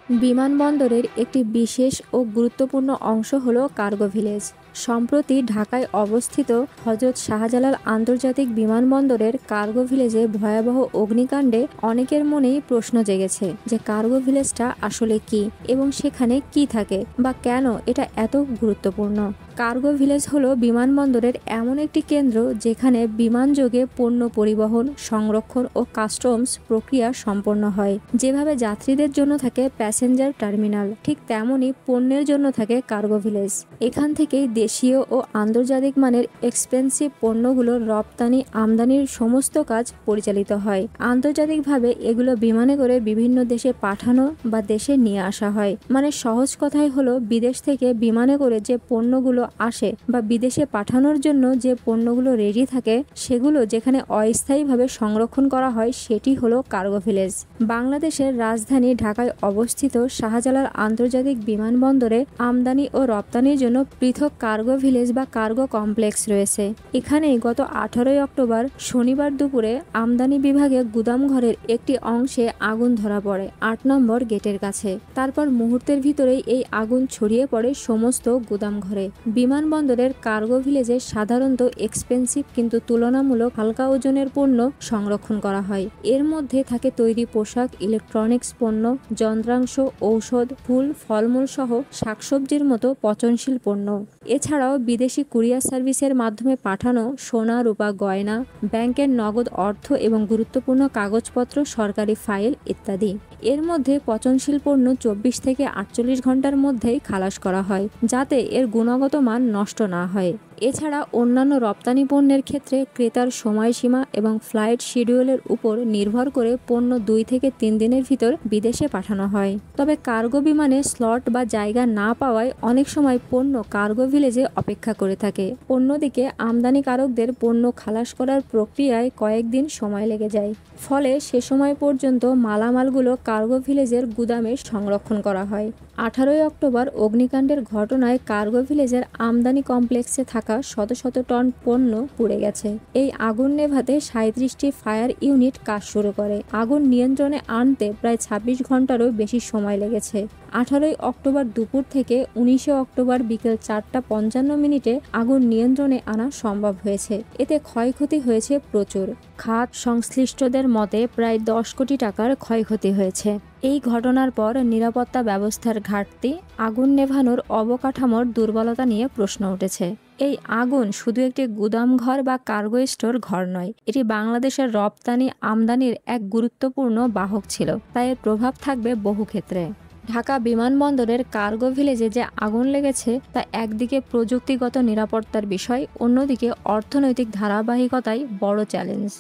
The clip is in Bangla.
বিমানবন্দরের একটি বিশেষ ও গুরুত্বপূর্ণ অংশ হল কার্গো ভিলেজ। সম্প্রতি ঢাকায় অবস্থিত হযরত শাহজালাল আন্তর্জাতিক বিমানবন্দরের কার্গো ভিলেজে ভয়াবহ অগ্নিকাণ্ডে অনেকের মনেই প্রশ্ন জেগেছে যে কার্গো ভিলেজটা আসলে কি এবং সেখানে কি থাকে বা কেন এটা এত গুরুত্বপূর্ণ। কার্গো ভিলেজ হলো বিমানবন্দরের এমন একটি কেন্দ্র যেখানে বিমানযোগে পণ্য পরিবহন, সংরক্ষণ ও কাস্টমস প্রক্রিয়া সম্পন্ন হয়। যেভাবে যাত্রীদের জন্য থাকে প্যাসেঞ্জার টার্মিনাল, ঠিক তেমনই পণ্যের জন্য থাকে কার্গো ভিলেজ। এখান থেকেই দেশীয় ও আন্তর্জাতিক মানের এক্সপেন্সিভ পণ্যগুলোর রপ্তানি আমদানির সমস্ত কাজ পরিচালিত হয়। আন্তর্জাতিকভাবে এগুলো বিমানে করে বিভিন্ন দেশে পাঠানো বা দেশে নিয়ে আসা হয়। মানে সহজ কথাই হলো, বিদেশ থেকে বিমানে করে যে পণ্যগুলো আসে বা বিদেশে পাঠানোর জন্য যে পণ্যগুলো রেডি থাকে সেগুলো যেখানে অস্থায়ীভাবে সংরক্ষণ করা হয় সেটি হলো কার্গো ভিলেজ। বাংলাদেশের রাজধানী ঢাকায় অবস্থিত শাহজালাল আন্তর্জাতিক বিমানবন্দরে আমদানি ও রপ্তানির জন্য পৃথক কার্গো ভিলেজ বা কার্গো কমপ্লেক্স রয়েছে। এখানেই গত 18 অক্টোবর শনিবার দুপুরে আমদানি বিভাগে গুদামঘরের একটি অংশে আগুন ধরা পড়ে 8 নম্বর গেটের কাছে। তারপর মুহূর্তের ভিতরেই এই আগুন ছড়িয়ে পড়ে সমস্ত গুদামঘরে। বিমানবন্দরের কার্গো ভিলেজে সাধারণত এক্সপেন্সিভ কিন্তু তুলনামূলক হালকা ওজনের পণ্য সংরক্ষণ করা হয়। এর মধ্যে থাকে তৈরি পোশাক, ইলেকট্রনিক্স পণ্য, যন্ত্রাংশ, ঔষধ, ফুল, ফলমূল সহ শাকসবজির মতো পচনশীল পণ্য। এছাড়াও বিদেশি কুরিয়ার সার্ভিসের মাধ্যমে পাঠানো সোনা, রূপা, গয়না, ব্যাংকের নগদ অর্থ এবং গুরুত্বপূর্ণ কাগজপত্র, সরকারি ফাইল ইত্যাদি। এর মধ্যে পচনশীল পণ্য 24 থেকে 48 ঘন্টার মধ্যেই খালাস করা হয় যাতে এর গুণগত মান নষ্ট না হয়। এছাড়া অন্যান্য রপ্তানি পণ্যের ক্ষেত্রে ক্রেতার সময়সীমা এবং ফ্লাইট শিডিউলের উপর নির্ভর করে পণ্য 2 থেকে 3 দিনের ভিতর বিদেশে পাঠানো হয়। তবে কার্গো বিমানে স্লট বা জায়গা না পাওয়ায় অনেক সময় পণ্য কার্গো ভিলেজে অপেক্ষা করে থাকে। অন্যদিকে আমদানিকারকদের পণ্য খালাস করার প্রক্রিয়ায় কয়েকদিন সময় লেগে যায়। ফলে সে সময় পর্যন্ত মালামালগুলো কার্গো ভিলেজের গুদামে সংরক্ষণ করা হয়। 18 অক্টোবর অগ্নিকাণ্ডের ঘটনায় কার্গো ভিলেজের আমদানি কমপ্লেক্সে থাকা শত শত টন পণ্য পুড়ে গেছে। এই আগুন নেভাতে 37টি ফায়ার ইউনিট কাজ শুরু করে। আগুন নিয়ন্ত্রণে আনতে প্রায় 26 ঘন্টারও বেশি সময় লেগেছে। 18 অক্টোবর দুপুর থেকে 19 অক্টোবর বিকেল 4:55 আগুন নিয়ন্ত্রণে আনা সম্ভব হয়েছে। এতে ক্ষয়ক্ষতি হয়েছে প্রচুর। খাত সংশ্লিষ্টদের মতে প্রায় 10 কোটি টাকার ক্ষয়ক্ষতি হয়েছে। এই ঘটনার পর নিরাপত্তা ব্যবস্থার ঘাটতি, আগুন নেভানোর অবকাঠামোর দুর্বলতা নিয়ে প্রশ্ন উঠেছে। এই আগুন শুধু একটি গুদামঘর বা কার্গো স্টোর ঘর নয়, এটি বাংলাদেশের রপ্তানি আমদানির এক গুরুত্বপূর্ণ বাহক ছিল, তাই এর প্রভাব থাকবে বহু ক্ষেত্রে। ঢাকা বিমানবন্দরের কার্গো ভিলেজে যে আগুন লেগেছে তা একদিকে প্রযুক্তিগত নিরাপত্তার বিষয়, অন্যদিকে অর্থনৈতিক ধারাবাহিকতায় বড় চ্যালেঞ্জ।